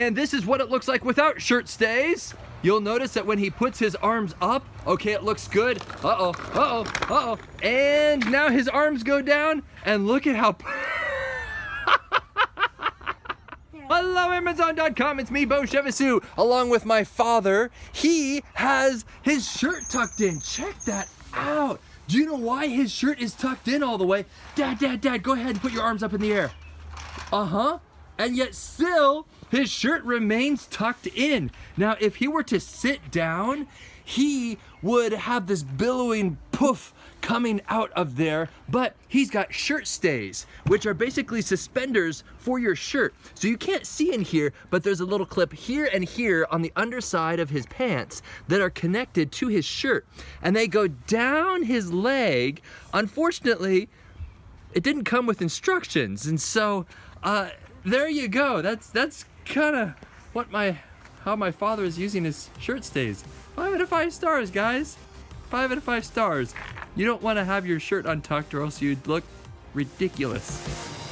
And this is what it looks like without shirt stays. You'll notice that when he puts his arms up, okay, it looks good. Uh-oh, uh-oh, uh-oh. And now his arms go down, and look at how... Hello, Amazon.com, it's me, Beau Chevasu, along with my father. He has his shirt tucked in. Check that out. Do you know why his shirt is tucked in all the way? Dad, go ahead and put your arms up in the air. Uh-huh. And yet still, his shirt remains tucked in. Now, if he were to sit down, he would have this billowing poof coming out of there, but he's got shirt stays, which are basically suspenders for your shirt. So you can't see in here, but there's a little clip here and here on the underside of his pants that are connected to his shirt. And they go down his leg. Unfortunately, it didn't come with instructions. And so, there you go. That's kind of how my father is using his shirt stays. 5 out of 5 stars, guys. 5 out of 5 stars. You don't want to have your shirt untucked or else you'd look ridiculous.